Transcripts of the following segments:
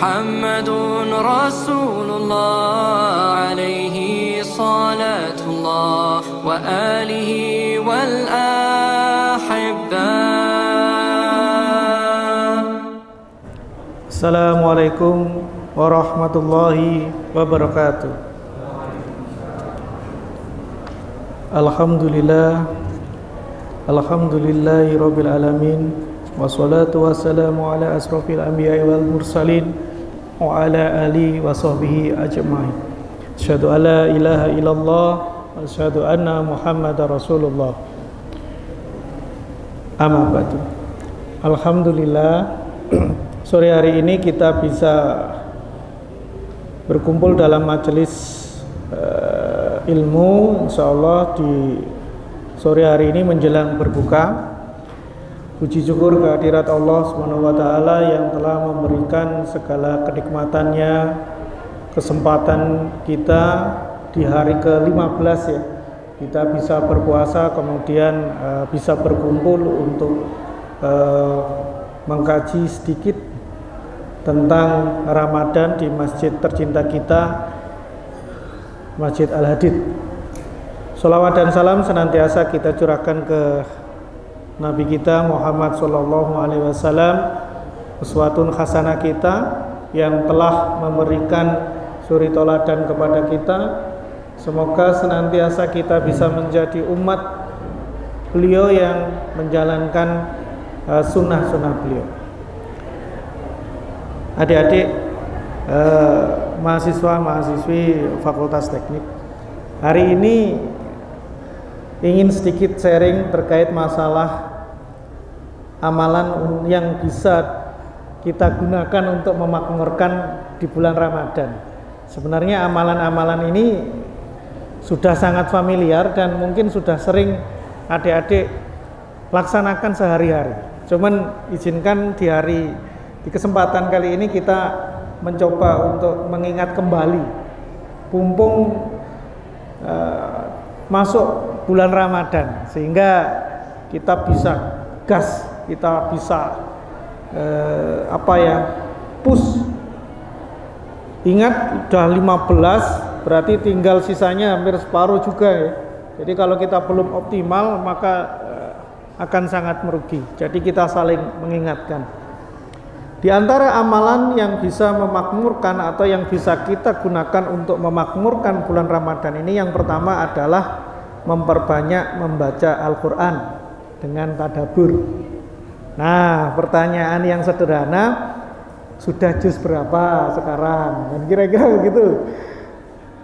محمد رسول الله عليه صلاة الله وآله والأحبة. Assalamualaikum warahmatullahi wabarakatuh. Alhamdulillahi rabbil alamin, wassalatu wassalamu ala asrofil anbiya'i wal mursalin wa ala alihi wa sahbihi ajma'in. Asyhadu an la ilaha illallah wa asyhadu anna muhammadar rasulullah. Amma ba'du. Alhamdulillah, sore hari ini kita bisa berkumpul dalam majelis ilmu, insyaallah di sore hari ini menjelang berbuka. Puji syukur kehadirat Allah Subhanahu wa taala yang telah memberikan segala kenikmatannya, kesempatan kita di hari ke-15 ya. Kita bisa berpuasa, kemudian bisa berkumpul untuk mengkaji sedikit tentang Ramadan di masjid tercinta kita, Masjid Al-Hadid. Sholawat dan salam senantiasa kita curahkan ke Nabi kita Muhammad sallallahu alaihi wasallam, uswatun hasanah kita yang telah memberikan suri toladan kepada kita. Semoga senantiasa kita bisa menjadi umat beliau yang menjalankan sunnah-sunnah beliau. Adik-adik, mahasiswa-mahasiswi Fakultas Teknik, hari ini ingin sedikit sharing terkait masalah amalan yang bisa kita gunakan untuk memakmurkan di bulan Ramadan. Sebenarnya amalan-amalan ini sudah sangat familiar dan mungkin sudah sering adik-adik laksanakan sehari-hari. Cuman izinkan di kesempatan kali ini kita mencoba untuk mengingat kembali mumpung masuk bulan Ramadan, sehingga kita bisa gas, kita bisa push. Ingat udah 15, berarti tinggal sisanya hampir separuh juga ya. Jadi kalau kita belum optimal maka akan sangat merugi. Jadi kita saling mengingatkan. Di antara amalan yang bisa memakmurkan atau yang bisa kita gunakan untuk memakmurkan bulan Ramadan ini, yang pertama adalah memperbanyak membaca Al-Quran dengan tadabbur. Nah, pertanyaan yang sederhana, sudah juz berapa sekarang? Dan kira-kira begitu.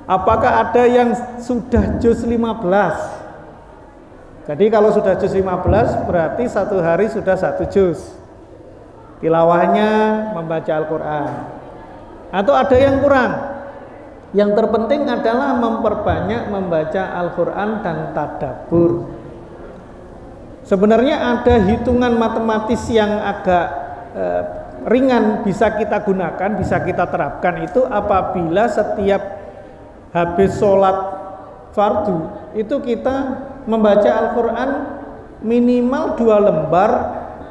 Apakah ada yang sudah juz 15? Jadi kalau sudah juz 15 berarti satu hari sudah satu juz. Tilawahnya membaca Al-Quran. Atau ada yang kurang? Yang terpenting adalah memperbanyak membaca Al-Quran dan tadabbur. Sebenarnya ada hitungan matematis yang agak ringan bisa kita gunakan, bisa kita terapkan. Itu apabila setiap habis sholat fardu itu kita membaca Al-Quran minimal 2 lembar,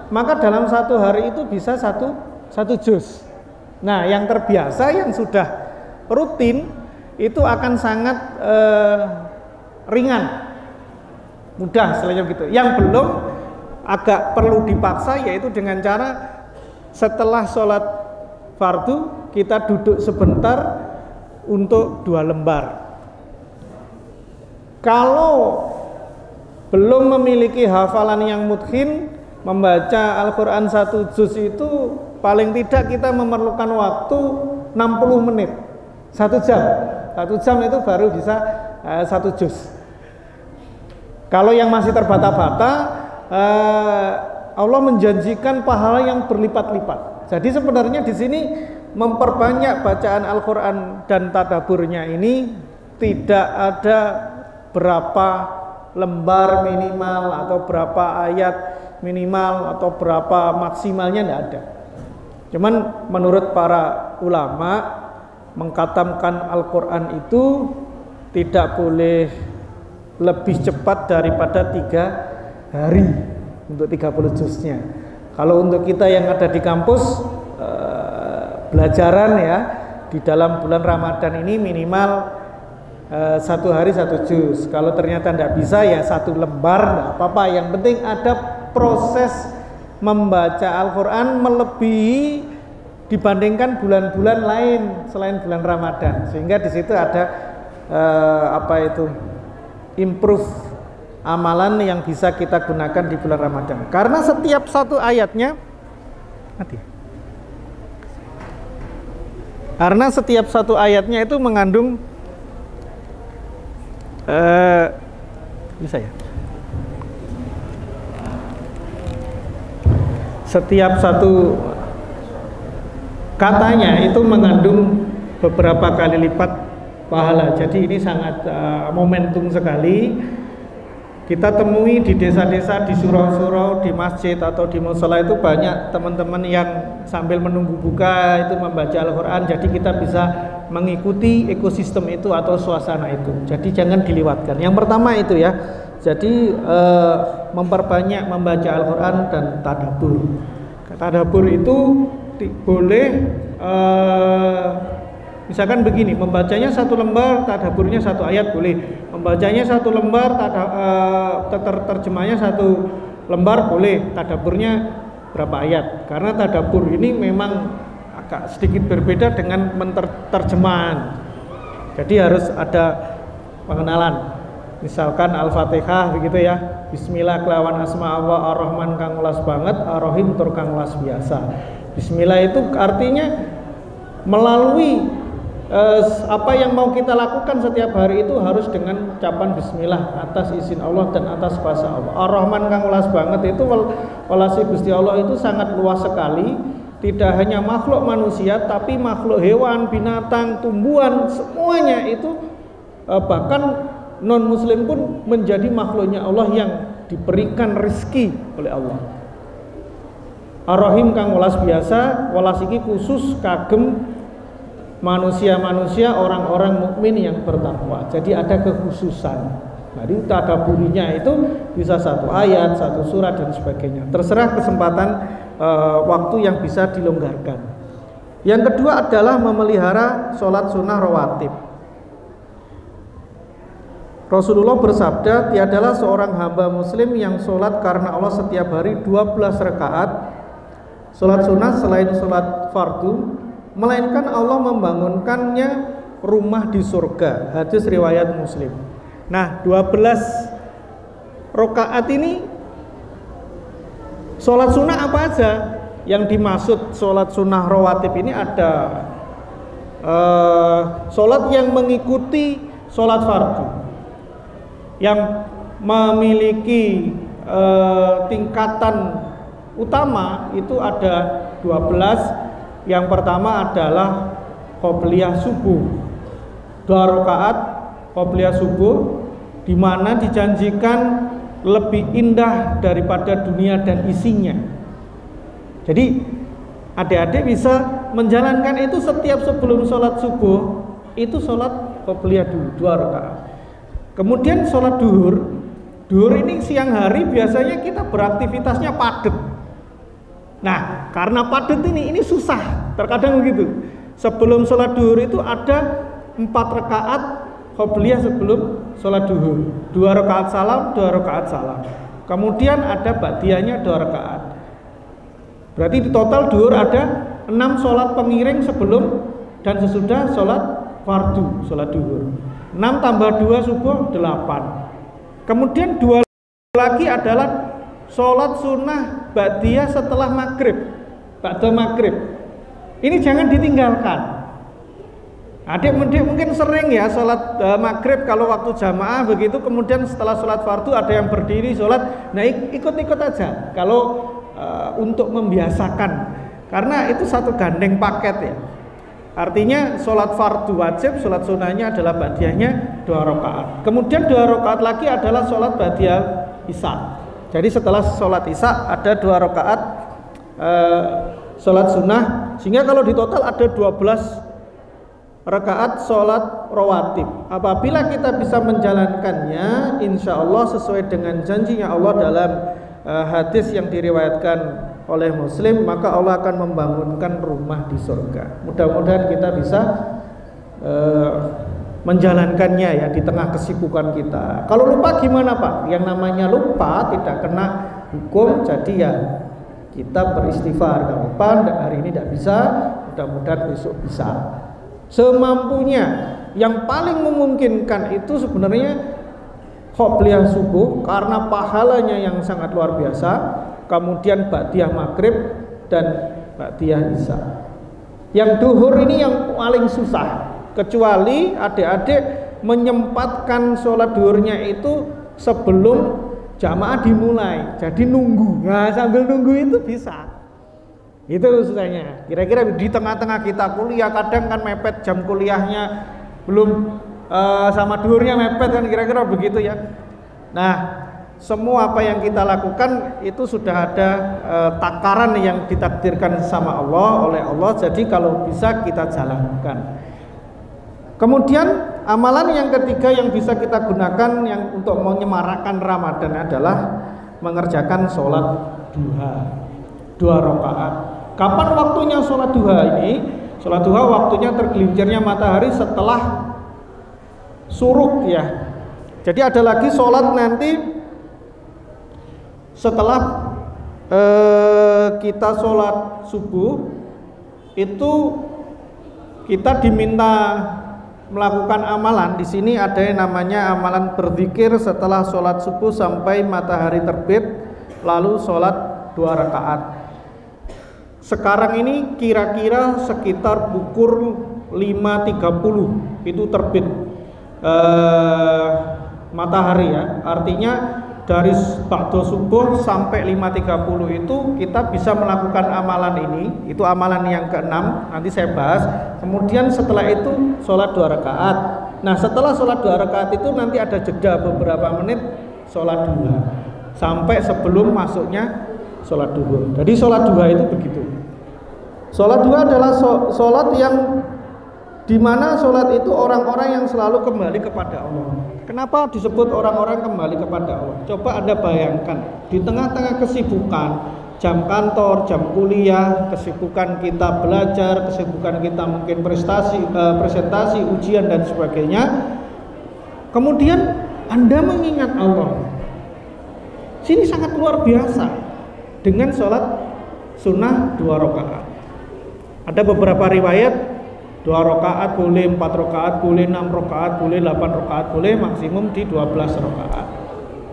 maka dalam satu hari itu bisa satu juz. Nah, yang terbiasa, yang sudah rutin itu akan sangat ringan, mudah selesai gitu. Yang belum agak perlu dipaksa, yaitu dengan cara setelah sholat fardu kita duduk sebentar untuk 2 lembar. Kalau belum memiliki hafalan yang mudhin, membaca Al-Quran 1 juz itu paling tidak kita memerlukan waktu 60 menit. 1 jam itu baru bisa 1 juz. Kalau yang masih terbata-bata, Allah menjanjikan pahala yang berlipat-lipat. Jadi sebenarnya di sini memperbanyak bacaan Al-Quran dan tadabburnya ini tidak ada berapa lembar minimal atau berapa ayat minimal atau berapa maksimalnya, tidak ada. Cuman menurut para ulama, mengkatamkan Al-Quran itu tidak boleh lebih cepat daripada 3 hari untuk 30 juznya. Kalau untuk kita yang ada di kampus, belajaran ya di dalam bulan Ramadan ini minimal 1 hari 1 juz. Kalau ternyata tidak bisa ya 1 lembar, tidak apa-apa. Yang penting ada proses membaca Al-Quran melebihi dibandingkan bulan-bulan lain selain bulan Ramadan, sehingga di situ ada improve amalan yang bisa kita gunakan di bulan Ramadan. Karena setiap satu ayatnya itu mengandung bisa ya. Setiap satu katanya itu mengandung beberapa kali lipat pahala. Jadi ini sangat momentum sekali. Kita temui di desa-desa, di surau-surau, di masjid atau di mushola itu banyak teman-teman yang sambil menunggu buka itu membaca Al-Quran. Jadi kita bisa mengikuti ekosistem itu atau suasana itu. Jadi jangan dilewatkan. Yang pertama itu ya. Jadi memperbanyak membaca Al-Quran dan tadabbur. Tadabbur itu boleh misalkan begini, membacanya 1 lembar, tadabburnya 1 ayat boleh. Membacanya 1 lembar, terjemahnya 1 lembar boleh. Tadabburnya berapa ayat? Karena tadabbur ini memang agak sedikit berbeda dengan terjemahan. Jadi harus ada pengenalan. Misalkan Al-Fatihah begitu ya. Bismillah kelawan asma Allah Ar-Rahman kang ulas banget, Ar-Rahim tur kang ulas biasa. Bismillah itu artinya melalui apa yang mau kita lakukan setiap hari itu harus dengan ucapan bismillah atas izin Allah dan atas kuasa Allah. Ar-Rahman kang ulas banget itu walasi Gusti Allah itu sangat luas sekali. Tidak hanya makhluk manusia tapi makhluk hewan, binatang, tumbuhan, semuanya itu bahkan non muslim pun menjadi makhluknya Allah yang diberikan rezeki oleh Allah. Ar-Rahim kang welas biasa, welas iki khusus kagem manusia-manusia orang-orang mukmin yang bertakwa. Jadi ada kekhususan. Jadi tadabburinya itu bisa 1 ayat, 1 surat dan sebagainya. Terserah kesempatan waktu yang bisa dilonggarkan. Yang kedua adalah memelihara sholat sunnah rawatib. Rasulullah bersabda, tiadalah seorang hamba muslim yang sholat karena Allah setiap hari 12 rakaat sholat sunnah selain sholat fardu, melainkan Allah membangunkannya rumah di surga. Hadis riwayat Muslim. Nah, 12 rakaat ini sholat sunnah apa aja? Yang dimaksud sholat sunnah rawatib ini ada sholat yang mengikuti sholat fardu, yang memiliki tingkatan utama itu ada 12. Yang pertama adalah qobliyah subuh, 2 rakaat qobliyah subuh, di mana dijanjikan lebih indah daripada dunia dan isinya. Jadi adik-adik bisa menjalankan itu setiap sebelum sholat subuh, itu sholat qobliyah dulu 2 rakaat. Kemudian sholat duhur. Duhur ini siang hari biasanya kita beraktivitasnya padat. Nah, karena padat ini susah, terkadang begitu. Sebelum sholat duhur itu ada 4 rakaat qobliyah sebelum sholat duhur, 2 rakaat salam, 2 rakaat salam. Kemudian ada ba'diyahnya 2 rakaat. Berarti di total duhur ada 6 sholat pengiring sebelum dan sesudah sholat fardu, sholat duhur. 6 tambah 2 subuh 8. Kemudian 2 lagi adalah sholat sunnah ba'diyah setelah maghrib, ba'da maghrib. Ini jangan ditinggalkan. Adik-adik mungkin sering ya sholat maghrib kalau waktu jamaah begitu, kemudian setelah sholat fardu ada yang berdiri sholat. Nah, ikut-ikut aja kalau untuk membiasakan, karena itu satu gandeng paket ya. Artinya sholat fardu wajib, sholat sunnahnya adalah ba'diyahnya 2 rakaat. Kemudian 2 rakaat lagi adalah sholat ba'diyah isya. Jadi setelah sholat isya ada 2 rakaat sholat sunnah, sehingga kalau di total ada 12 rakaat sholat rawatib. Apabila kita bisa menjalankannya, insya Allah sesuai dengan janjinya Allah dalam hadis yang diriwayatkan oleh muslim, maka Allah akan membangunkan rumah di surga. Mudah-mudahan kita bisa menjalankannya ya di tengah kesibukan kita. Kalau lupa gimana Pak? Yang namanya lupa tidak kena hukum, jadi ya kita beristighfar. Kalau lupa hari ini tidak bisa, mudah-mudahan besok bisa. Semampunya. Yang paling memungkinkan itu sebenarnya qobliyah subuh karena pahalanya yang sangat luar biasa, kemudian ba'diyah maghrib dan ba'diyah isya. Yang duhur ini yang paling susah. Kecuali adik-adik menyempatkan sholat duhurnya itu sebelum jamaah dimulai, jadi nunggu. Nah, sambil nunggu itu bisa. Itu susahnya. Kira-kira di tengah-tengah kita kuliah, kadang kan mepet jam kuliahnya, belum sama duhurnya mepet kan, kira-kira begitu ya. Nah, semua apa yang kita lakukan itu sudah ada takaran yang ditakdirkan sama Allah, oleh Allah. Jadi kalau bisa kita jalankan. Kemudian amalan yang ketiga yang bisa kita gunakan yang untuk menyemarakkan Ramadan adalah mengerjakan sholat duha 2 rakaat. Kapan waktunya sholat duha ini? Sholat duha waktunya tergelincirnya matahari setelah suruk ya. Jadi ada lagi sholat nanti setelah kita sholat subuh itu kita diminta melakukan amalan. Di sini ada yang namanya amalan berzikir setelah sholat subuh sampai matahari terbit, lalu sholat 2 rakaat. Sekarang ini kira-kira sekitar pukul 5.30 itu terbit matahari ya. Artinya dari ba'da subuh sampai 5.30 itu kita bisa melakukan amalan ini. Itu amalan yang ke-6, nanti saya bahas. Kemudian setelah itu sholat 2 rakaat. Nah, setelah sholat 2 rakaat itu nanti ada jeda beberapa menit sholat duha sampai sebelum masuknya sholat duhur. Jadi sholat duha itu begitu. Sholat duha adalah sholat yang dimana sholat itu orang-orang yang selalu kembali kepada Allah. Kenapa disebut orang-orang kembali kepada Allah? Coba Anda bayangkan, di tengah-tengah kesibukan, jam kantor, jam kuliah, kesibukan kita belajar, kesibukan kita mungkin presentasi, ujian dan sebagainya, kemudian Anda mengingat Allah. Sini sangat luar biasa dengan sholat sunnah 2 rakaat. Ada beberapa riwayat 2 rakaat boleh, 4 rakaat boleh, 6 rakaat boleh, 8 rakaat boleh, maksimum di 12 rakaat.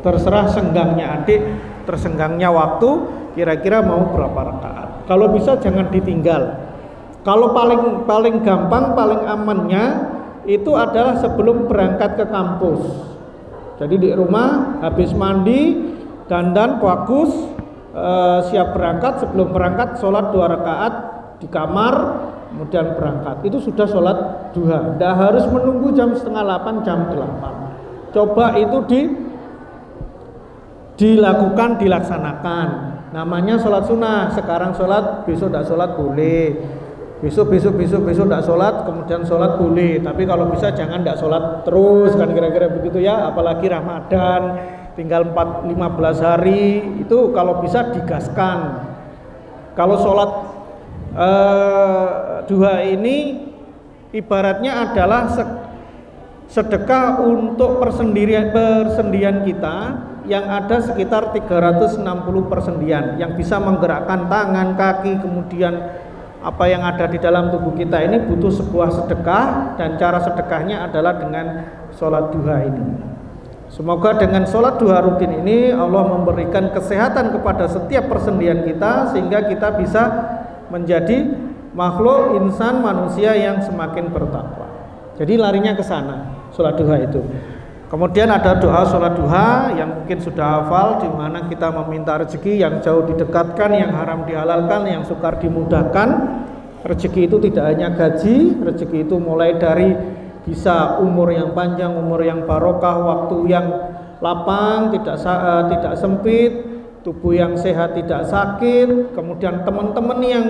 Terserah senggangnya adik, tersenggangnya waktu, kira-kira mau berapa rakaat. Kalau bisa jangan ditinggal. Kalau paling gampang, paling amannya itu adalah sebelum berangkat ke kampus. Jadi di rumah habis mandi, dandan bagus, siap berangkat. Sebelum berangkat sholat 2 rakaat di kamar, kemudian berangkat. Itu sudah sholat duha. Tidak harus menunggu jam 7:30, jam 8. Coba itu dilakukan, dilaksanakan. Namanya sholat sunnah. Sekarang sholat, besok tidak sholat boleh. Besok tidak sholat, kemudian sholat boleh. Tapi kalau bisa jangan tidak sholat terus, kan kira-kira begitu ya. Apalagi Ramadan, tinggal 15 hari. Itu kalau bisa digaskan. Kalau sholat duha ini ibaratnya adalah sedekah untuk persendian kita yang ada sekitar 360 persendian yang bisa menggerakkan tangan, kaki, kemudian apa yang ada di dalam tubuh kita ini butuh sebuah sedekah, dan cara sedekahnya adalah dengan sholat duha ini. Semoga dengan sholat duha rutin ini Allah memberikan kesehatan kepada setiap persendian kita sehingga kita bisa menjadi makhluk insan manusia yang semakin bertakwa. Jadi larinya ke sana sholat duha itu. Kemudian ada doa sholat duha yang mungkin sudah hafal, di mana kita meminta rezeki yang jauh didekatkan, yang haram dihalalkan, yang sukar dimudahkan. Rezeki itu tidak hanya gaji, rezeki itu mulai dari bisa umur yang panjang, umur yang barokah, waktu yang lapang, tidak sempit, tubuh yang sehat tidak sakit, kemudian teman-teman yang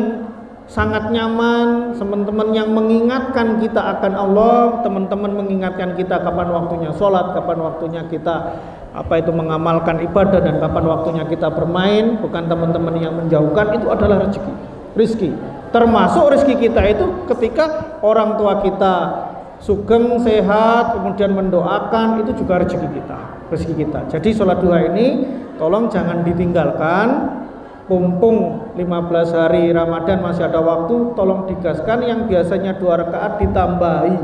sangat nyaman, teman-teman yang mengingatkan kita akan Allah, teman-teman mengingatkan kita kapan waktunya sholat, kapan waktunya kita apa itu mengamalkan ibadah dan kapan waktunya kita bermain, bukan teman-teman yang menjauhkan, itu adalah rezeki. Termasuk rezeki kita itu ketika orang tua kita sugeng, sehat, kemudian mendoakan, itu juga rezeki kita. Jadi sholat duha ini tolong jangan ditinggalkan. Mumpung 15 hari Ramadan masih ada waktu, tolong digaskan. Yang biasanya 2 rakaat ditambahi.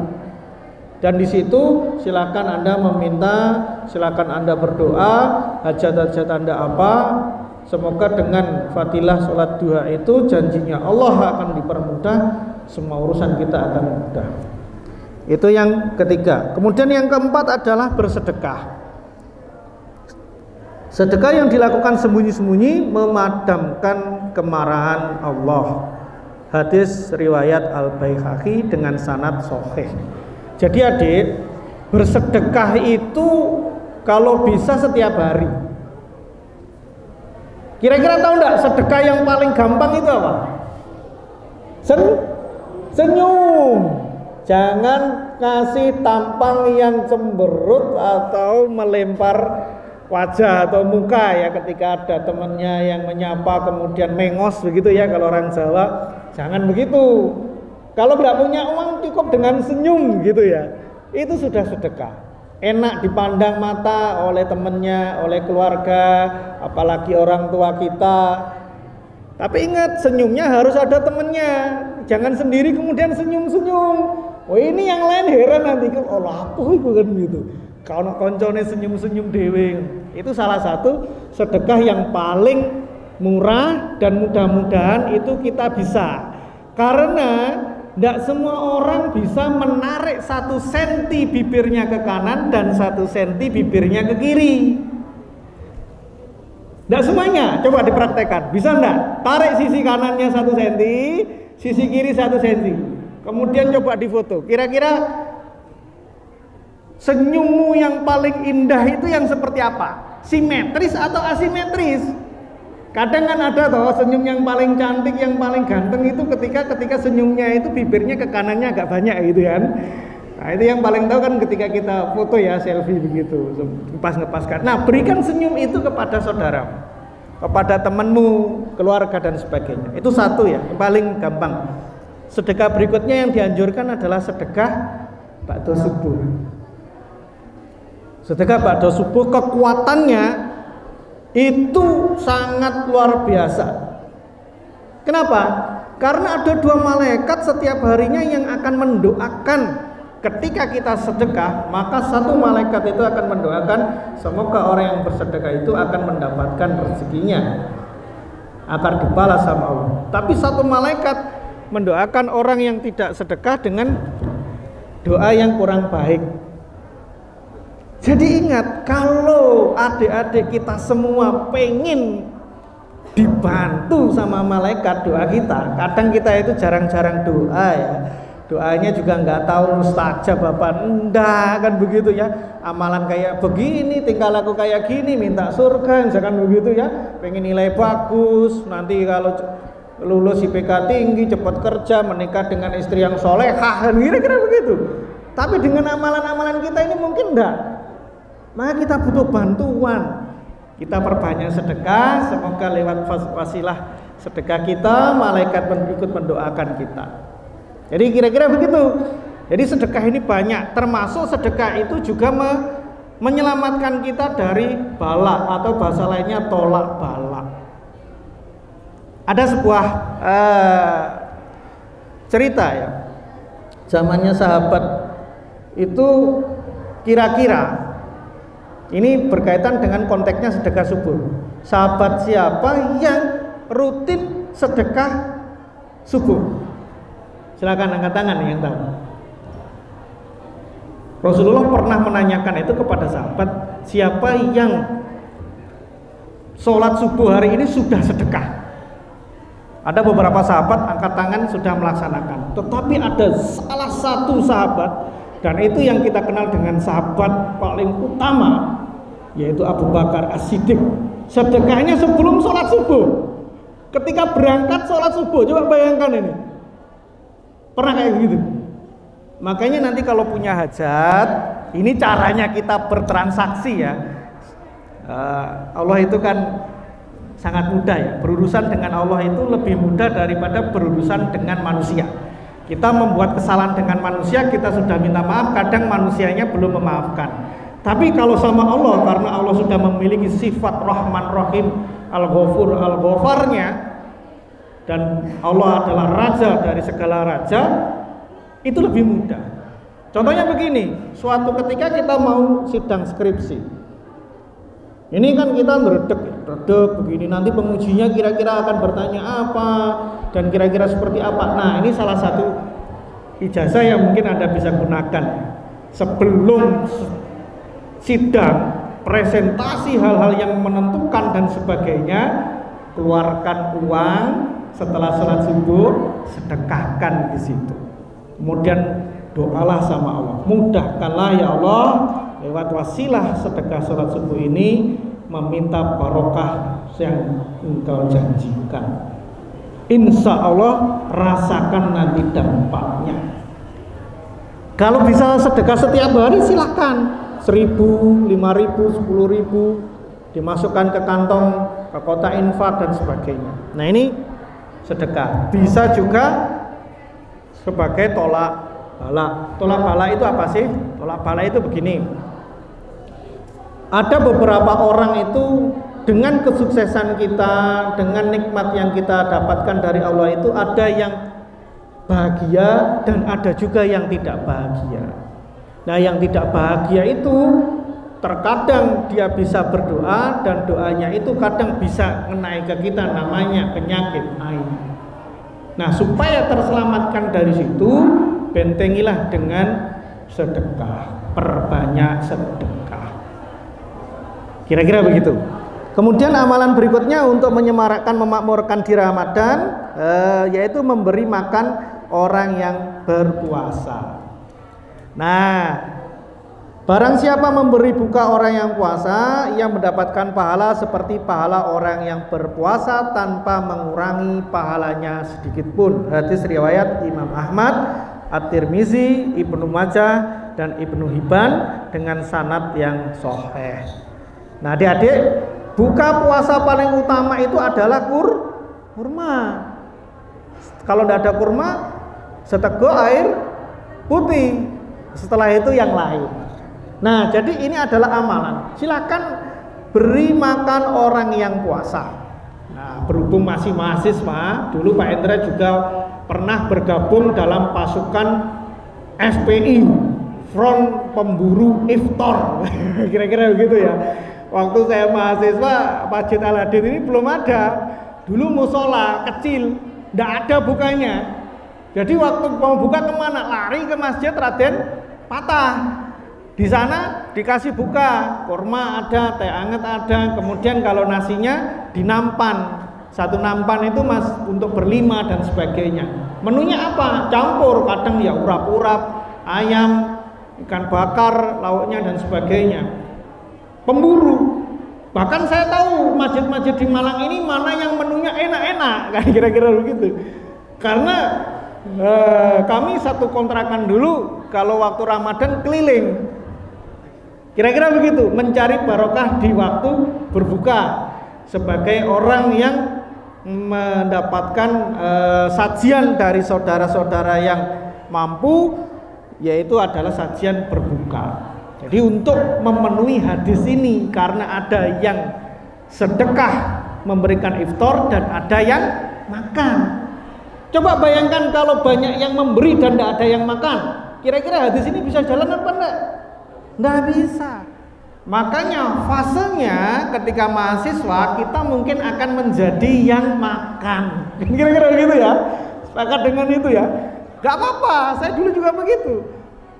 Dan di situ silakan Anda meminta, silakan Anda berdoa, hajat-hajat Anda apa. Semoga dengan fadilah sholat duha itu janjinya Allah akan dipermudah, semua urusan kita akan mudah. Itu yang ketiga. Kemudian yang keempat adalah bersedekah. Sedekah yang dilakukan sembunyi-sembunyi memadamkan kemarahan Allah. Hadis riwayat Al-Baihaqi dengan sanad sahih. Jadi adik, bersedekah itu kalau bisa setiap hari. Kira-kira tahu enggak sedekah yang paling gampang itu apa? Senyum. Jangan kasih tampang yang cemberut atau melempar wajah atau muka ya ketika ada temannya yang menyapa kemudian mengos begitu ya kalau orang Jawa. Jangan begitu. Kalau nggak punya uang cukup dengan senyum gitu ya, itu sudah sedekah. Enak dipandang mata oleh temannya, oleh keluarga, apalagi orang tua kita. Tapi ingat, senyumnya harus ada temannya. Jangan sendiri kemudian senyum-senyum. Oh ini yang lain heran nanti kan, oh lapo itu kan gitu. Kalau koncone senyum-senyum dewe, itu salah satu sedekah yang paling murah dan mudah-mudahan itu kita bisa. Karena tidak semua orang bisa menarik 1 senti bibirnya ke kanan dan 1 senti bibirnya ke kiri. Tidak semuanya, coba dipraktekkan. Bisa enggak? Tarik sisi kanannya 1 senti, sisi kiri 1 senti. Kemudian coba difoto. Kira-kira senyummu yang paling indah itu yang seperti apa? Simetris atau asimetris? Kadang kan ada toh senyum yang paling cantik, yang paling ganteng itu ketika senyumnya itu bibirnya ke kanannya agak banyak gitu kan. Nah itu yang paling tahu kan ketika kita foto ya, selfie begitu, ngepas-ngepaskan. Nah berikan senyum itu kepada saudara, kepada temanmu, keluarga dan sebagainya. Itu satu ya, yang paling gampang. Sedekah berikutnya yang dianjurkan adalah sedekah ba'da subuh. Sedekah ba'da subuh kekuatannya itu sangat luar biasa. Kenapa? Karena ada 2 malaikat setiap harinya yang akan mendoakan ketika kita sedekah, maka 1 malaikat itu akan mendoakan semoga orang yang bersedekah itu akan mendapatkan rezekinya, akan dibalas sama Allah. Tapi 1 malaikat mendoakan orang yang tidak sedekah dengan doa yang kurang baik. Jadi ingat, kalau adik-adik kita semua pengen dibantu sama malaikat doa kita, kadang kita itu jarang-jarang doa ya. Doanya juga nggak tahu mustajab apa enggak kan begitu ya. Amalan kayak begini, tinggal aku kayak gini, minta surga, misalkan begitu ya. Pengen nilai bagus, nanti kalau lulus IPK tinggi, cepat kerja, menikah dengan istri yang solehah, kira-kira begitu. Tapi dengan amalan-amalan kita ini mungkin enggak. Maka kita butuh bantuan. Kita perbanyak sedekah, semoga lewat wasilah sedekah kita malaikat ikut mendoakan kita. Jadi kira-kira begitu. Jadi sedekah ini banyak, termasuk sedekah itu juga menyelamatkan kita dari bala atau bahasa lainnya tolak bala. Ada sebuah cerita ya, zamannya sahabat itu kira-kira ini berkaitan dengan konteksnya sedekah subuh. Sahabat siapa yang rutin sedekah subuh? Silakan angkat tangan yang tahu. Rasulullah pernah menanyakan itu kepada sahabat, siapa yang sholat subuh hari ini sudah sedekah? Ada beberapa sahabat angkat tangan sudah melaksanakan. Tetapi ada salah satu sahabat, dan itu yang kita kenal dengan sahabat paling utama, yaitu Abu Bakar As-Siddiq. Sedekahnya sebelum sholat subuh, ketika berangkat sholat subuh. Coba bayangkan ini, pernah kayak gitu. Makanya nanti kalau punya hajat, ini caranya kita bertransaksi ya. Allah itu kan sangat mudah ya. Berurusan dengan Allah itu lebih mudah daripada berurusan dengan manusia. Kita membuat kesalahan dengan manusia, kita sudah minta maaf, kadang manusianya belum memaafkan. Tapi kalau sama Allah, karena Allah sudah memiliki sifat Rahman Rahim, Al-Ghafur Al-Ghafarnya, dan Allah adalah raja dari segala raja, itu lebih mudah. Contohnya begini, suatu ketika kita mau sidang skripsi. Ini kan kita meredek begini, nanti pengujinya kira-kira akan bertanya apa dan kira-kira seperti apa. Nah, ini salah satu ijazah yang mungkin Anda bisa gunakan sebelum sidang, presentasi hal-hal yang menentukan dan sebagainya. Keluarkan uang setelah sholat subuh, sedekahkan di situ. Kemudian doalah sama Allah, mudahkanlah ya Allah lewat wasilah sedekah sholat subuh ini, meminta barokah yang engkau janjikan. Insya Allah rasakan nanti dampaknya. Kalau bisa sedekah setiap hari silahkan, 1.000, 5.000, 10.000 dimasukkan ke kantong, ke kotak infak dan sebagainya. Nah, ini sedekah. Bisa juga sebagai tolak bala. Tolak bala itu apa sih? Tolak bala itu begini. Ada beberapa orang itu dengan kesuksesan kita, dengan nikmat yang kita dapatkan dari Allah itu, ada yang bahagia dan ada juga yang tidak bahagia. Nah, yang tidak bahagia itu terkadang dia bisa berdoa dan doanya itu kadang bisa mengenai ke kita, namanya penyakit ain. Nah, supaya terselamatkan dari situ, bentengilah dengan sedekah, perbanyak sedekah. Kira-kira begitu. Kemudian amalan berikutnya untuk menyemarakkan, memakmurkan di Ramadan, yaitu memberi makan orang yang berpuasa. Nah, barang siapa memberi buka orang yang puasa, ia mendapatkan pahala seperti pahala orang yang berpuasa tanpa mengurangi pahalanya sedikit pun. Hadis riwayat Imam Ahmad, At-Tirmizi, Ibnu Majah, dan Ibnu Hibban dengan sanad yang sahih. Nah, adik-adik, buka puasa paling utama itu adalah kurma. Kalau tidak ada kurma, seteguk air putih. Setelah itu yang lain. Nah, jadi ini adalah amalan. Silakan beri makan orang yang puasa. Nah, berhubung masih mahasiswa, dulu Pak Endra juga pernah bergabung dalam pasukan FPI, Front Pemburu Iftar. Kira-kira begitu ya. Waktu saya mahasiswa, Masjid Al-Hadid ini belum ada. Dulu musola kecil, tidak ada bukanya. Jadi waktu mau buka kemana? Lari ke Masjid Raden Patah. Di sana dikasih buka, kurma ada, teh anget ada. Kemudian kalau nasinya dinampan, satu nampan itu mas untuk berlima dan sebagainya. Menunya apa? Campur, kadang ya urap-urap, ayam, ikan bakar, lauknya dan sebagainya. Pemburu. Bahkan saya tahu masjid-masjid di Malang ini mana yang menunya enak-enak, kan kira-kira begitu. Karena kami satu kontrakan dulu, kalau waktu Ramadan keliling, kira-kira begitu, mencari barokah di waktu berbuka sebagai orang yang mendapatkan sajian dari saudara-saudara yang mampu, yaitu adalah sajian berbuka. Jadi untuk memenuhi hadis ini, karena ada yang sedekah memberikan iftar dan ada yang makan. Coba bayangkan kalau banyak yang memberi dan tidak ada yang makan, kira-kira hadis ini bisa jalan apa enggak? Enggak bisa. Makanya fasenya ketika mahasiswa kita mungkin akan menjadi yang makan. Kira-kira begitu ya. Sepakat dengan itu ya. Gak apa-apa, saya dulu juga begitu.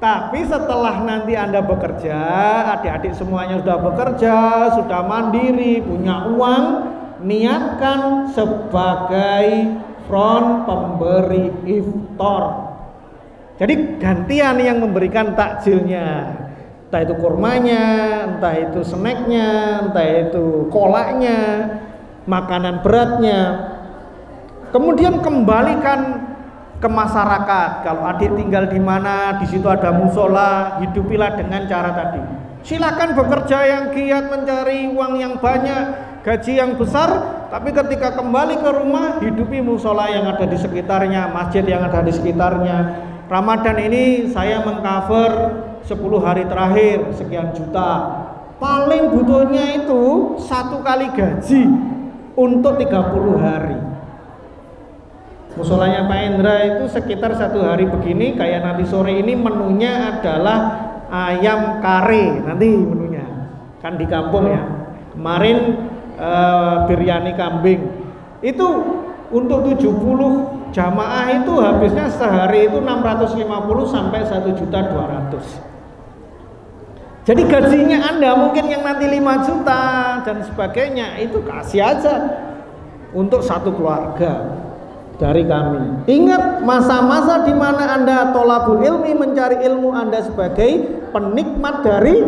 Tapi setelah nanti Anda bekerja, adik-adik semuanya sudah bekerja, sudah mandiri, punya uang, niatkan sebagai front pemberi iftar. Jadi gantian yang memberikan takjilnya, entah itu kurmanya, entah itu snacknya, entah itu kolaknya, makanan beratnya. Kemudian kembalikan ke masyarakat. Kalau adik tinggal di mana, di situ ada musola, hidupilah dengan cara tadi. Silakan bekerja yang giat, mencari uang yang banyak, gaji yang besar, tapi ketika kembali ke rumah, hidupi musola yang ada di sekitarnya, masjid yang ada di sekitarnya. Ramadan ini saya mengcover 10 hari terakhir sekian juta. Paling butuhnya itu 1 kali gaji untuk 30 hari. Musolanya Pak Indra itu sekitar 1 hari begini, kayak nanti sore ini menunya adalah ayam kare, nanti menunya kan di kampung ya. Kemarin biryani kambing itu untuk 70 jamaah itu habisnya sehari itu 650 sampai 1.200.000. Jadi gajinya Anda mungkin yang nanti 5 juta dan sebagainya itu kasih aja untuk satu keluarga dari kami. Ingat masa-masa di mana Anda tolabul ilmi, mencari ilmu, Anda sebagai penikmat dari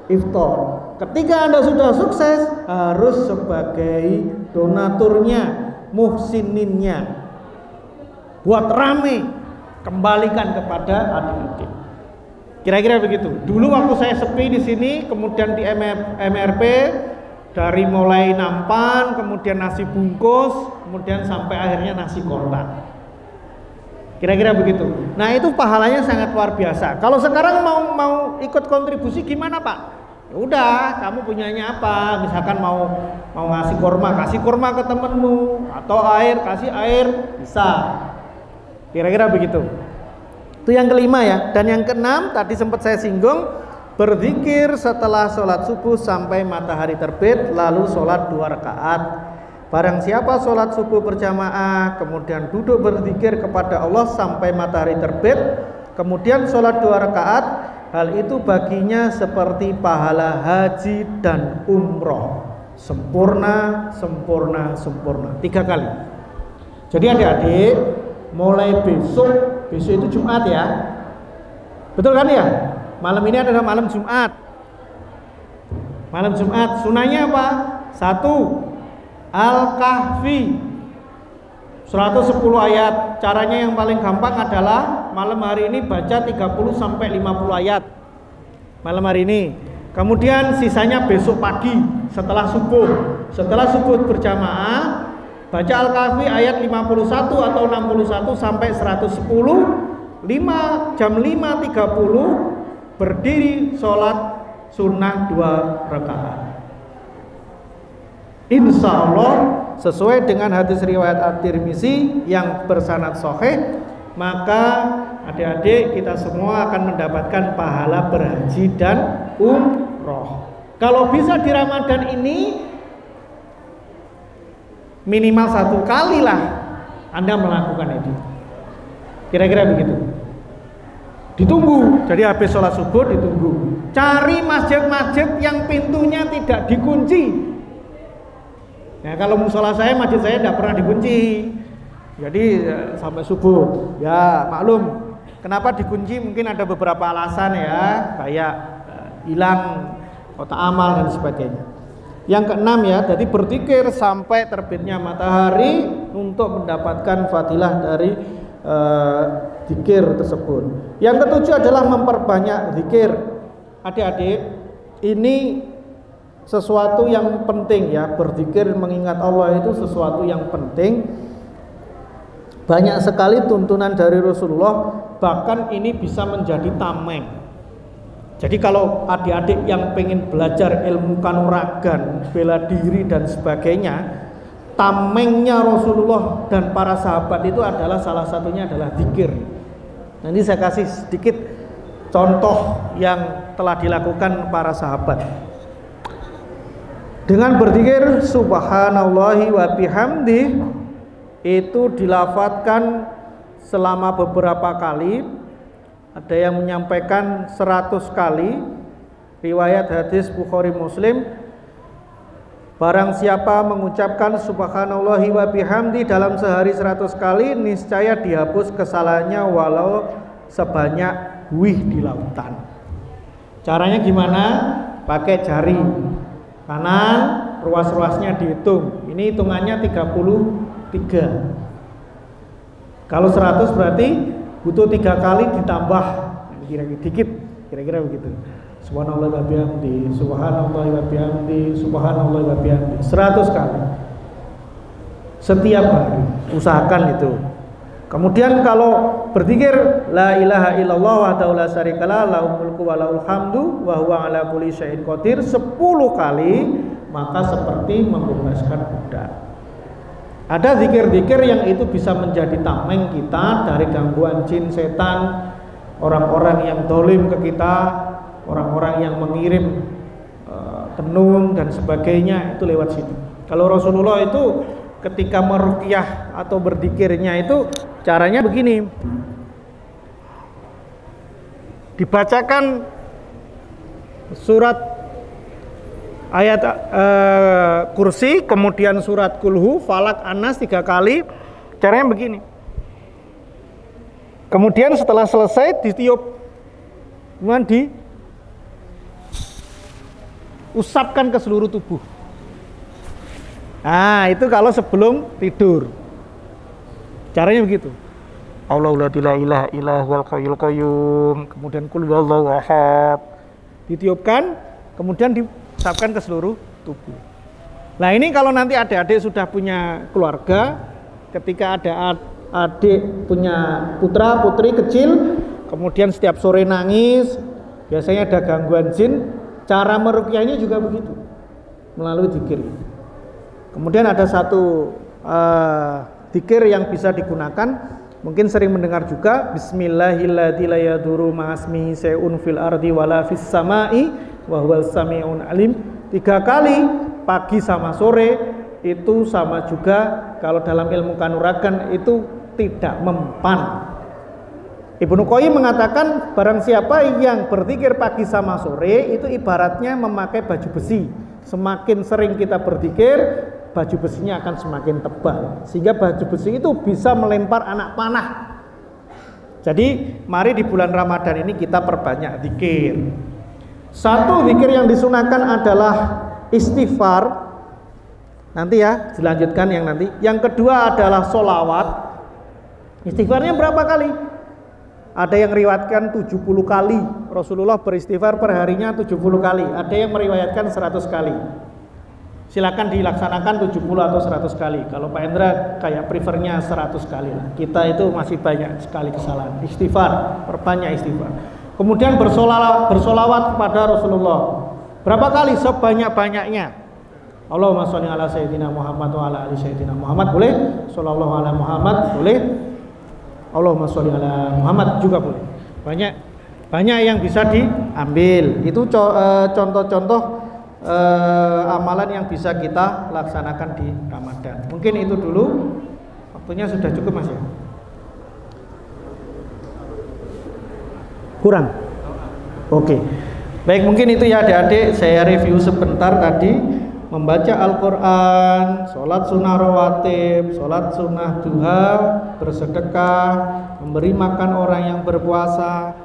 iftar. Ketika Anda sudah sukses, harus sebagai donaturnya, muhsininnya. Buat rame, kembalikan kepada adik-adik. Kira-kira begitu. Dulu waktu saya sepi di sini, kemudian di MRP, dari mulai nampan, kemudian nasi bungkus, kemudian sampai akhirnya nasi kotak. Kira-kira begitu. Nah itu pahalanya sangat luar biasa. Kalau sekarang mau ikut kontribusi gimana Pak? Ya udah, kamu punyanya apa? Misalkan mau ngasih kurma, kasih kurma ke temenmu, atau air, kasih air, bisa. Kira-kira begitu. Itu yang kelima ya. Dan yang keenam tadi sempat saya singgung, berzikir setelah sholat subuh sampai matahari terbit, lalu sholat 2 rakaat. Barang siapa sholat subuh berjamaah, kemudian duduk berzikir kepada Allah sampai matahari terbit, kemudian sholat 2 rakaat, hal itu baginya seperti pahala haji dan umroh, sempurna, sempurna, sempurna, 3 kali. Jadi adik-adik, mulai besok itu Jumat ya, betul kan ya? Malam ini adalah malam Jumat. Malam Jumat, sunahnya apa? 1. Al-Kahfi 110 ayat. Caranya yang paling gampang adalah malam hari ini baca 30 sampai 50 ayat. Malam hari ini. Kemudian sisanya besok pagi setelah subuh. Setelah subuh berjamaah baca Al-Kahfi ayat 51 atau 61 sampai 110. Jam 5.30 berdiri sholat sunnah 2 rakaat. Insya Allah sesuai dengan hadis riwayat At-Tirmizi yang bersanad sahih, maka adik-adik kita semua akan mendapatkan pahala berhaji dan umroh. Kalau bisa di Ramadan ini minimal 1 kali lah Anda melakukan itu. Kira-kira begitu. Ditunggu, jadi habis sholat subuh ditunggu. Cari masjid-masjid yang pintunya tidak dikunci. Ya, kalau musola saya, masjid saya tidak pernah dikunci. Jadi sampai subuh. Ya maklum, kenapa dikunci? Mungkin ada beberapa alasan ya, kayak hilang kotak amal dan sebagainya. Yang keenam ya, jadi berzikir sampai terbitnya matahari untuk mendapatkan fadilah dari zikir tersebut. Yang ketujuh adalah memperbanyak zikir. Adik-adik, ini sesuatu yang penting ya, berzikir mengingat Allah itu sesuatu yang penting. Banyak sekali tuntunan dari Rasulullah, bahkan ini bisa menjadi tameng. Jadi kalau adik-adik yang pengen belajar ilmu kanuragan, bela diri dan sebagainya, tamengnya Rasulullah dan para sahabat itu adalah salah satunya adalah zikir. Nanti saya kasih sedikit contoh yang telah dilakukan para sahabat. Dengan berzikir subhanallahi wa bihamdi itu dilafadzkan selama beberapa kali. Ada yang menyampaikan 100 kali. Riwayat hadis Bukhari Muslim. Barang siapa mengucapkan subhanallahi wa bihamdi dalam sehari 100 kali, niscaya dihapus kesalahannya walau sebanyak buih di lautan. Caranya gimana? Pakai jari kanan, ruas-ruasnya dihitung. Ini hitungannya 33. Kalau 100 berarti butuh 3 kali ditambah kira-kira dikit, kira-kira begitu. Subhanallah wa bihamdi, subhanallah wa bihamdi, subhanallah wa bihamdi 100 kali setiap hari, usahakan itu. Kemudian kalau berzikir la ilaha illallah wahdahu la syarikalah lahul mulku wa lahul hamdu wa huwa ala kulli syai'in qadir 10 kali, maka seperti membebaskan budak. Ada zikir-zikir yang itu bisa menjadi tameng kita dari gangguan jin, setan, orang-orang yang dolim ke kita, orang-orang yang mengirim tenung dan sebagainya, itu lewat situ. Kalau Rasulullah itu ketika meruqyah atau berzikirnya itu caranya begini, dibacakan surat ayat kursi, kemudian surat kulhu, falak, anas 3 kali. Caranya begini, kemudian setelah selesai ditiup, kemudian diusapkan ke seluruh tubuh. Nah, itu kalau sebelum tidur. Caranya begitu. Allahu la ilaha illa huwal hayyul qayyum, kemudian qul huwallahu ahad, ditiupkan, kemudian diusapkan ke seluruh tubuh. Nah, ini kalau nanti adik-adik sudah punya keluarga, ketika ada adik punya putra putri kecil, kemudian setiap sore nangis, biasanya ada gangguan jin, cara meruqyahnya juga begitu, melalui zikir. Kemudian ada satu zikir yang bisa digunakan, mungkin sering mendengar juga, bismillahilladzi la yadurru ma'asmihi syai'un fil ardi wala fis sama'i wa huwas sami'un alim. 3 kali pagi sama sore, itu sama juga kalau dalam ilmu kanuragan itu tidak mempan. Ibnu Qayyim mengatakan barang siapa yang berzikir pagi sama sore itu ibaratnya memakai baju besi. Semakin sering kita berzikir, baju besinya akan semakin tebal, sehingga baju besi itu bisa melempar anak panah. Jadi mari di bulan Ramadan ini kita perbanyak zikir. Satu zikir yang disunahkan adalah istighfar. Nanti ya, dilanjutkan yang nanti. Yang kedua adalah sholawat. Istighfarnya berapa kali? Ada yang meriwayatkan 70 kali. Rasulullah beristighfar per harinya 70 kali. Ada yang meriwayatkan 100 kali. Silakan dilaksanakan 70 atau 100 kali. Kalau Pak Endra kayak prefernya 100 kali lah. Kita itu masih banyak sekali kesalahan. Istighfar, perbanyak istighfar. Kemudian bersolawat kepada Rasulullah. Berapa kali? Sebanyak-banyaknya. Allahumma sholli ala sayyidina Muhammad wa ala ali sayyidina Muhammad, boleh. Shallallahu ala Muhammad, boleh. Allahumma sholli ala Muhammad juga boleh. Banyak yang bisa diambil. Itu contoh-contoh amalan yang bisa kita laksanakan di Ramadan. Mungkin itu dulu. Waktunya sudah cukup, Mas ya? Kurang? Oke. Baik, mungkin itu ya adik-adik, saya review sebentar tadi. Membaca Al-Quran, sholat sunnah rawatib, sholat sunnah duha, bersedekah, memberi makan orang yang berpuasa,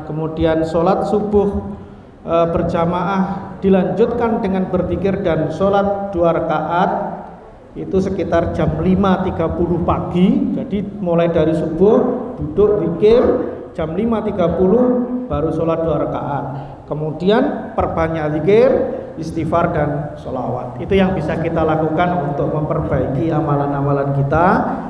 kemudian sholat subuh berjamaah, dilanjutkan dengan berzikir dan sholat 2 rakaat, itu sekitar jam 5.30 pagi. Jadi mulai dari subuh duduk zikir, jam 5.30 baru sholat 2 rakaat. Kemudian perbanyak zikir, istighfar dan sholawat. Itu yang bisa kita lakukan untuk memperbaiki amalan-amalan kita.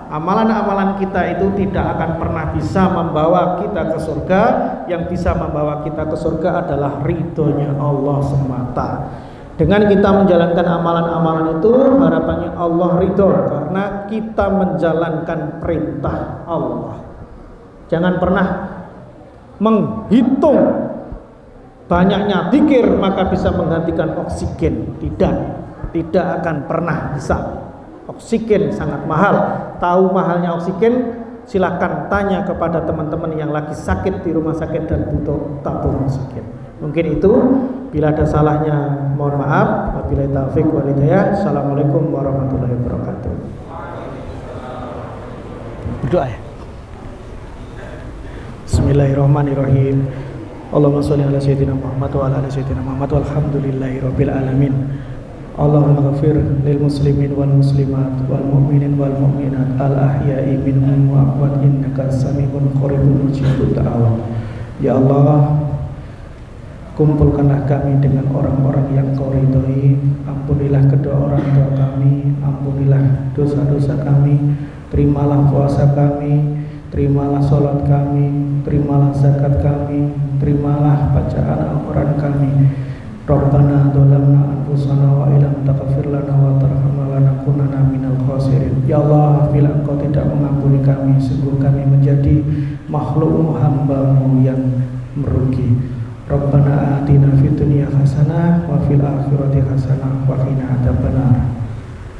Amalan-amalan kita itu tidak akan pernah bisa membawa kita ke surga. Yang bisa membawa kita ke surga adalah ridhonya Allah semata. Dengan kita menjalankan amalan-amalan itu, harapannya Allah ridho karena kita menjalankan perintah Allah. Jangan pernah menghitung banyaknya zikir maka bisa menggantikan oksigen. Tidak akan pernah bisa. Oksigen sangat mahal. Tahu mahalnya oksigen? Silahkan tanya kepada teman-teman yang lagi sakit di rumah sakit dan butuh tabung oksigen. Mungkin itu. Bila ada salahnya mohon maaf. Wabillahi taufiq wal hidayah. Assalamualaikum warahmatullahi wabarakatuh. Berdoa ya. Bismillahirrahmanirrahim. Allahumma sholli ala sayyidina Muhammad wa ala ali sayyidina Muhammad walhamdulillahi rabbil alamin. Allahumma ghafir lil muslimin wal muslimat wal mu'minin wal mu'minat al ahya'i minhum wa amwat innaka sami'un qaribun mujibud da'awat. Ya Allah, Kumpulkanlah kami dengan orang-orang yang Kau ridhoi. Ampunilah kedua orang tua kami, ampunilah dosa-dosa kami. Terimalah puasa kami, terimalah sholat kami, terimalah zakat kami, terimalah bacaan Al-Quran kami. Rabbana dzalamna anfusana wa illam taghfir lana wa tarhamna lanakunanna minal khasirin. Ya Allah, bila Engkau tidak mengampuni kami, sungguh kami menjadi makhluk hamba-Mu yang merugi. Rabbana atina fid dunya hasanah wa fil akhirati hasanah wa qina adzabannar.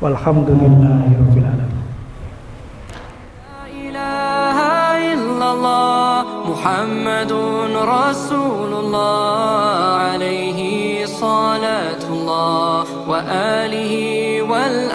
Walhamdulillahirabbil alamin. Muhammadun Rasulullah alaihi salatullah wa alihi wal